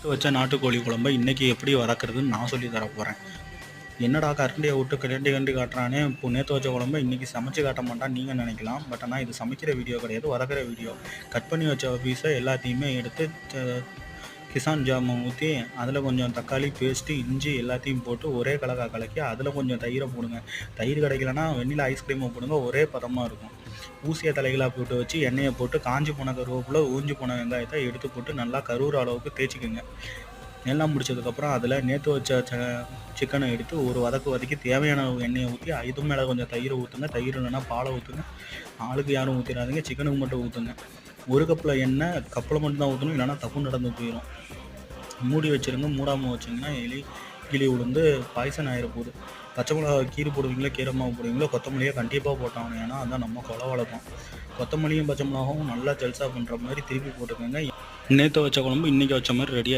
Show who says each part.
Speaker 1: நேற்று வச்ச நாட்டுக்கோழி குழம்பை இன்றைக்கி எப்படி வதக்குறதுன்னு நான் சொல்லி தர போகிறேன். என்னடா கரண்டியை விட்டு கிளண்டி கிண்டி காட்டுறானே, இப்போ நேற்று வச்ச குழம்பை இன்றைக்கி சமைச்சு காட்ட மாட்டான்னு நீங்கள் நினைக்கலாம். பட் ஆனால் இது சமைக்கிற வீடியோ கிடையாது, வதக்குற வீடியோ. கட் பண்ணி வச்ச பீஸை எல்லாத்தையுமே எடுத்து கிசான் ஜாமை ஊற்றி அதில் கொஞ்சம் தக்காளி பேஸ்ட்டு, இஞ்சி எல்லாத்தையும் போட்டு ஒரே கலக்கா கலக்கி அதில் கொஞ்சம் தயிரை போடுங்க. தயிர் கிடைக்கலன்னா வெண்ணிலா ஐஸ்கிரீமை போடுங்க, ஒரே பதமாக இருக்கும். ஊசியை தலைகளாக போட்டு வச்சு எண்ணெயை போட்டு காஞ்சி போன கருவேப்பிலை, ஊஞ்சி போன வெங்காயத்தை எடுத்து போட்டு நல்லா கருவுற அளவுக்கு தேய்ச்சிக்கோங்க. எல்லாம் முடிச்சதுக்கப்புறம் அதில் நேற்று வச்ச சிக்கனை எடுத்து ஒரு வதக்கி தேவையான எண்ணெயை ஊற்றி இது மேலே கொஞ்சம் தயிரை ஊற்றுங்க. தயிர் இல்லைன்னா பாலை ஊற்றுங்க. ஆளுக்கு யாரும் ஊற்றிடாதீங்க, சிக்கனுக்கு மட்டும் ஊற்றுங்க. ஒரு கப்பில் எண்ணெய் கப்பில் மட்டும் தான் ஊற்றணும், இல்லைனா தப்பு நடந்து போயிடும். மூடி வச்சுருங்க. மூடாமல் வச்சிங்கன்னா கிளி உளுந்து பாய்சன் ஆகிட போகுது. பச்சை மிளகா கீரை போடுவீங்களோ கீரை மாவு போடுவீங்களோ கொத்தமல்லியை கண்டிப்பாக போட்டாகணும், ஏன்னா அதுதான் நம்ம கொலை வளர்க்கும். கொத்தமல்லியும் பச்சை மிளகாவும் நல்லா ஜல்சா பண்ணுற மாதிரி திருப்பி போட்டுக்கோங்க. நேற்று வச்ச குழம்பு இன்றைக்கி வச்ச மாதிரி ரெடியாக